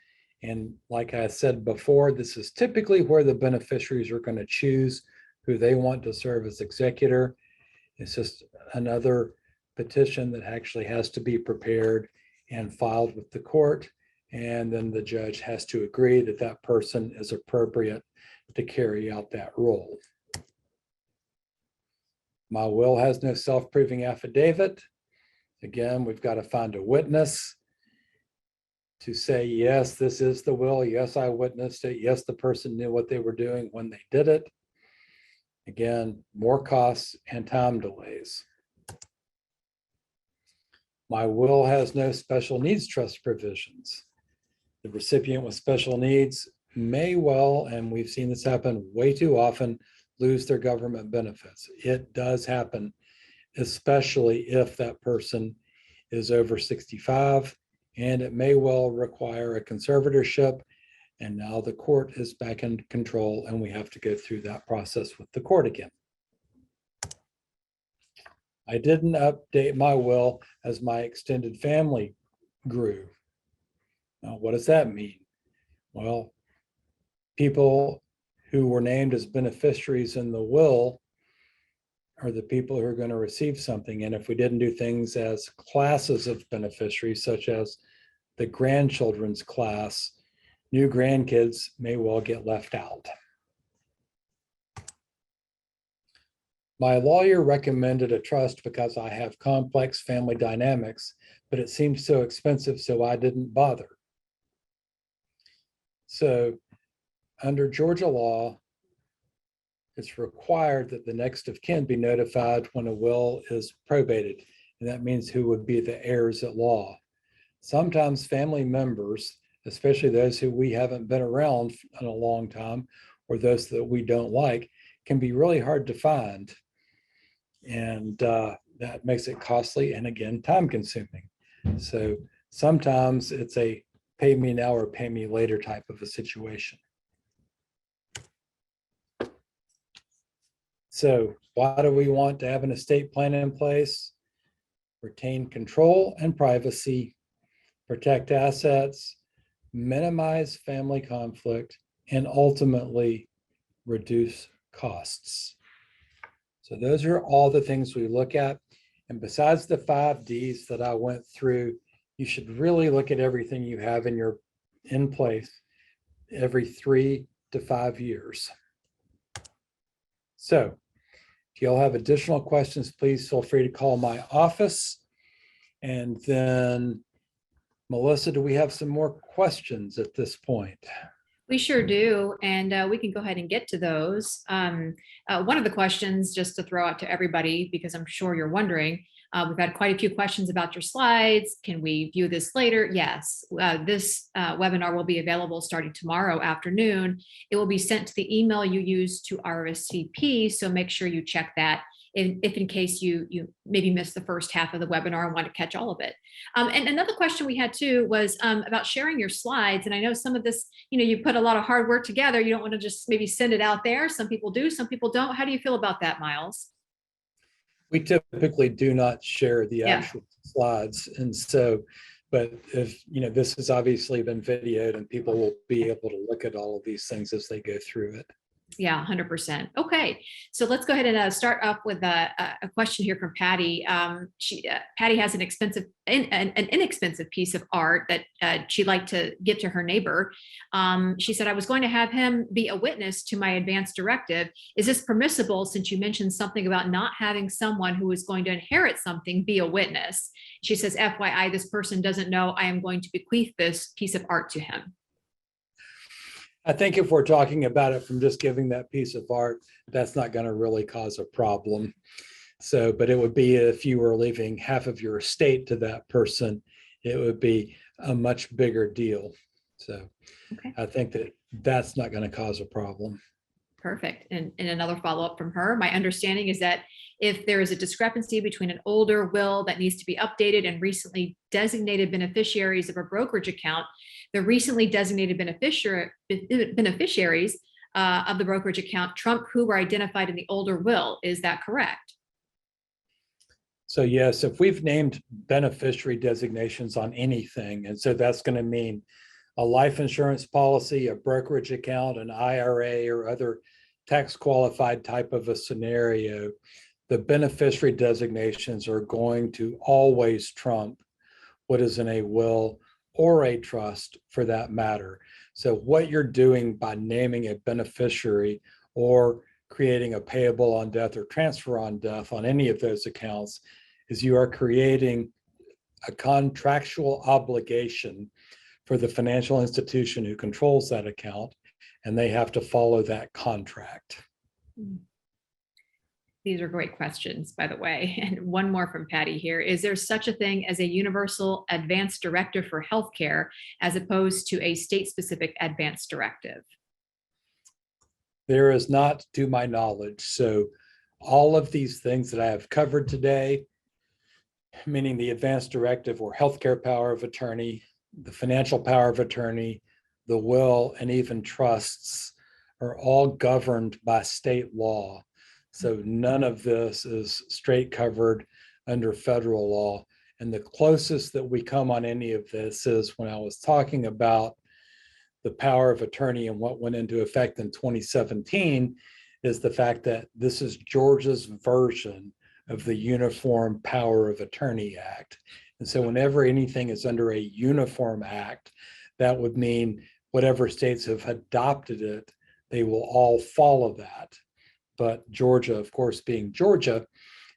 And like I said before, this is typically where the beneficiaries are going to choose who they want to serve as executor. It's just another petition that actually has to be prepared and filed with the court. And then the judge has to agree that that person is appropriate to carry out that role. My will has no self-proving affidavit. Again, we've got to find a witness to say, yes, this is the will. Yes, I witnessed it. Yes, the person knew what they were doing when they did it. Again, more costs and time delays. My will has no special needs trust provisions. The recipient with special needs may well, and we've seen this happen way too often, lose their government benefits. It does happen, especially if that person is over 65, and it may well require a conservatorship. And now the court is back in control and we have to go through that process with the court again. I didn't update my will as my extended family grew. Now, what does that mean? Well, people who were named as beneficiaries in the will are the people who are going to receive something. And if we didn't do things as classes of beneficiaries, such as the grandchildren's class, new grandkids may well get left out. My lawyer recommended a trust because I have complex family dynamics, but it seemed so expensive, so I didn't bother. So under Georgia law, it's required that the next of kin be notified when a will is probated. And that means who would be the heirs at law. Sometimes family members, especially those who we haven't been around in a long time, or those that we don't like, can be really hard to find. And that makes it costly and again, time consuming. So sometimes it's a pay me now or pay me later type of a situation. So why do we want to have an estate plan in place? Retain control and privacy, protect assets, minimize family conflict, and ultimately reduce costs. So those are all the things we look at. And besides the 5 Ds that I went through, you should really look at everything you have in place every 3 to 5 years. So if y'all have additional questions, please feel free to call my office. And then Melissa, do we have some more questions at this point? We sure do, and we can go ahead and get to those. One of the questions, just to throw out to everybody, because I'm sure you're wondering, we've had quite a few questions about your slides. Can we view this later? Yes, this webinar will be available starting tomorrow afternoon. It will be sent to the email you use to RSVP, so make sure you check that if in case you maybe missed the first half of the webinar and want to catch all of it. And another question we had too was about sharing your slides. And I know some of this, you put a lot of hard work together. You don't want to just maybe send it out there. Some people do, some people don't. How do you feel about that, Miles? We typically do not share the Yeah. actual slides. And so, but if, this has obviously been videoed and people will be able to look at all of these things as they go through it. Yeah, 100%. Okay, so let's go ahead and start up with a question here from Patty. Patty has an inexpensive piece of art that she'd like to give to her neighbor. She said, "I was going to have him be a witness to my advance directive. Is this permissible since you mentioned something about not having someone who is going to inherit something be a witness?" She says, "FYI, this person doesn't know I am going to bequeath this piece of art to him." I think if we're talking about it from just giving that piece of art, that's not going to really cause a problem. So, but it would be if you were leaving half of your estate to that person, it would be a much bigger deal. So Okay. I think that that's not going to cause a problem. Perfect. And another follow-up from her, my understanding is that if there is a discrepancy between an older will that needs to be updated and recently designated beneficiaries of a brokerage account, the recently designated beneficiaries of the brokerage account trump who were identified in the older will. Is that correct? So yes, if we've named beneficiary designations on anything, and so that's going to mean a life insurance policy, a brokerage account, an IRA, or other tax qualified type of a scenario, the beneficiary designations are going to always trump what is in a will or a trust for that matter. So what you're doing by naming a beneficiary or creating a payable on death or transfer on death on any of those accounts is you are creating a contractual obligation for the financial institution who controls that account, and they have to follow that contract. These are great questions, by the way. And one more from Patty here. Is there such a thing as a universal advance directive for healthcare as opposed to a state-specific advance directive? There is not, to my knowledge. So all of these things that I have covered today, meaning the advance directive or healthcare power of attorney, the financial power of attorney, the will, and even trusts are all governed by state law. So none of this is straight covered under federal law. And the closest that we come on any of this is when I was talking about the power of attorney and what went into effect in 2017 is the fact that this is Georgia's version of the Uniform Power of Attorney Act. And so whenever anything is under a uniform act, that would mean whatever states have adopted it, they will all follow that. But Georgia, of course, being Georgia,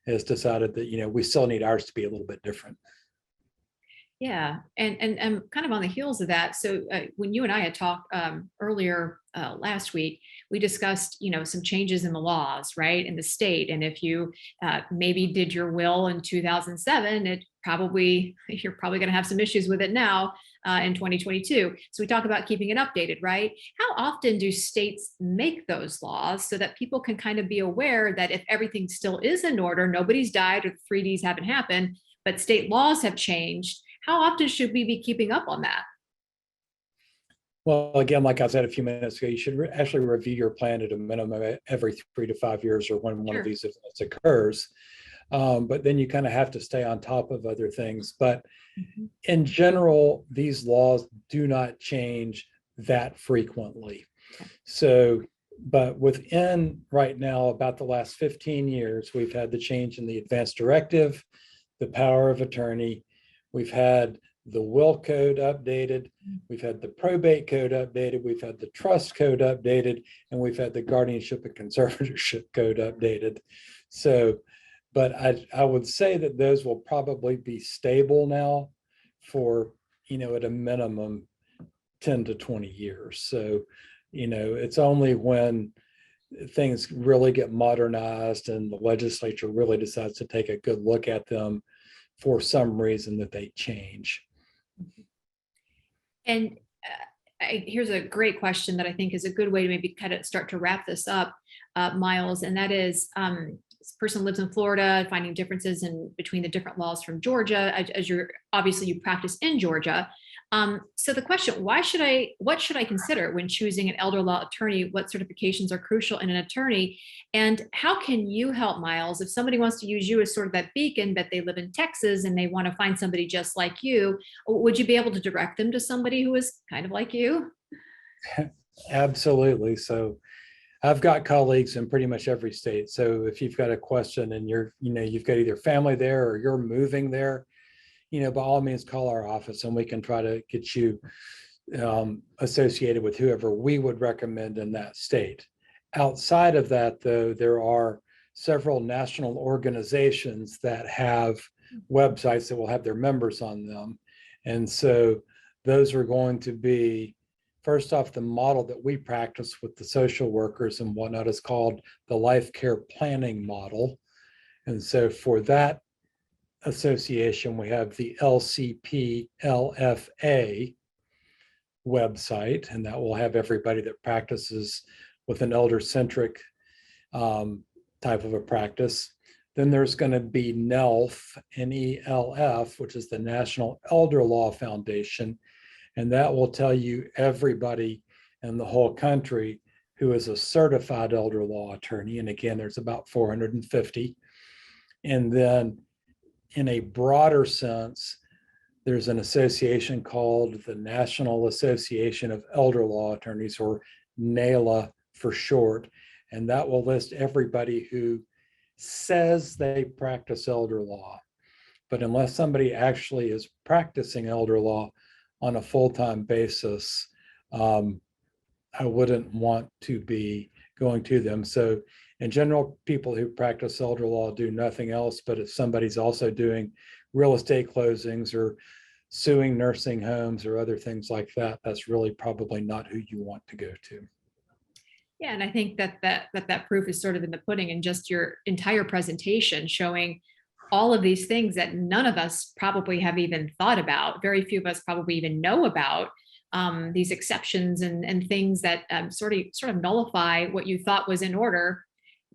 has decided that, we still need ours to be a little bit different. Yeah, and kind of on the heels of that, so when you and I had talked earlier last week, we discussed, some changes in the laws, right, in the state. And if you maybe did your will in 2007, you're probably going to have some issues with it now in 2022. So we talk about keeping it updated, right? How often do states make those laws so that people can kind of be aware that if everything still is in order, nobody's died or the 3Ds haven't happened, but state laws have changed? How often should we be keeping up on that? Well, again, like I said a few minutes ago, you should actually review your plan at a minimum every 3 to 5 years or when one of these events occurs. But then you kind of have to stay on top of other things. But in general, these laws do not change that frequently. So, but within right now, about the last 15 years, we've had the change in the advance directive, the power of attorney. We've had the will code updated. We've had the probate code updated. We've had the trust code updated, and we've had the guardianship and conservatorship code updated. So, but I would say that those will probably be stable now for, at a minimum 10 to 20 years. So, it's only when things really get modernized and the legislature really decides to take a good look at them for some reason that they change. And here's a great question that I think is a good way to maybe kind of start to wrap this up, Miles, and that is, this person lives in Florida, finding differences in between the different laws from Georgia, as you're obviously you practice in Georgia. So the question, what should I consider when choosing an elder law attorney? What certifications are crucial in an attorney? And how can you help, Miles, if somebody wants to use you as sort of that beacon, but they live in Texas and they want to find somebody just like you, would you be able to direct them to somebody who is kind of like you? Absolutely. So I've got colleagues in pretty much every state. So if you've got a question and you've got either family there or you're moving there, by all means, call our office and we can try to get you associated with whoever we would recommend in that state. Outside of that, though, there are several national organizations that have websites that will have their members on them. And so those are going to be, first off, the model that we practice with the social workers and whatnot is called the life care planning model. And so for that association, we have the LCP LFA website, and that will have everybody that practices with an elder-centric type of a practice. Then there's going to be NELF, NELF, which is the National Elder Law Foundation, and that will tell you everybody in the whole country who is a certified elder law attorney. And again, there's about 450. And then in a broader sense, there's an association called the National Association of Elder Law Attorneys, or NAELA for short, and that will list everybody who says they practice elder law. But unless somebody actually is practicing elder law on a full-time basis, I wouldn't want to be going to them. So in general, people who practice elder law do nothing else, but if somebody's also doing real estate closings or suing nursing homes or other things like that, that's really probably not who you want to go to. Yeah, and I think that proof is sort of in the pudding, and just your entire presentation showing all of these things that none of us probably have even thought about. Very few of us probably even know about these exceptions and things that sort of nullify what you thought was in order.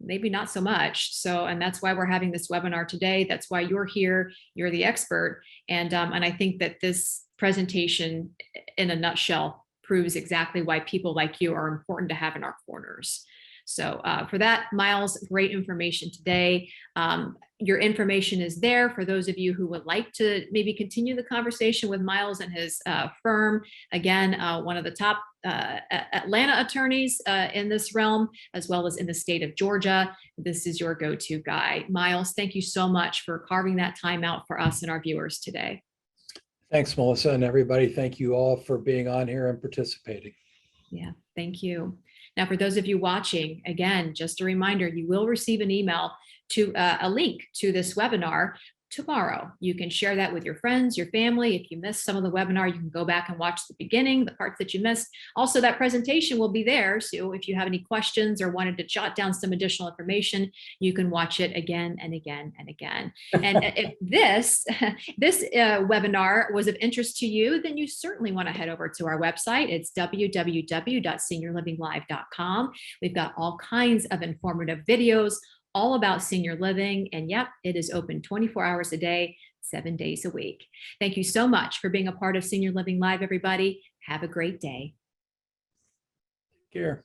Maybe not so much. So, and that's why we're having this webinar today. That's why you're here. You're the expert. And I think that this presentation in a nutshell proves exactly why people like you are important to have in our corners. So for that, Miles, great information today. Your information is there for those of you who would like to maybe continue the conversation with Miles and his firm. Again, one of the top Atlanta attorneys in this realm, as well as in the state of Georgia. This is your go-to guy. Miles, thank you so much for carving that time out for us and our viewers today. Thanks, Melissa, and everybody. Thank you all for being on here and participating. Yeah, thank you. Now, for those of you watching, again, just a reminder, you will receive an email to a link to this webinar tomorrow. You can share that with your friends, your family. If you missed some of the webinar, you can go back and watch the beginning, the parts that you missed. Also, that presentation will be there. So if you have any questions or wanted to jot down some additional information, you can watch it again and again and again. And if this webinar was of interest to you, then you certainly want to head over to our website. It's www.seniorlivinglive.com. We've got all kinds of informative videos all about senior living. And yep, it is open 24 hours a day, 7 days a week. Thank you so much for being a part of Senior Living Live, everybody. Have a great day. Take care.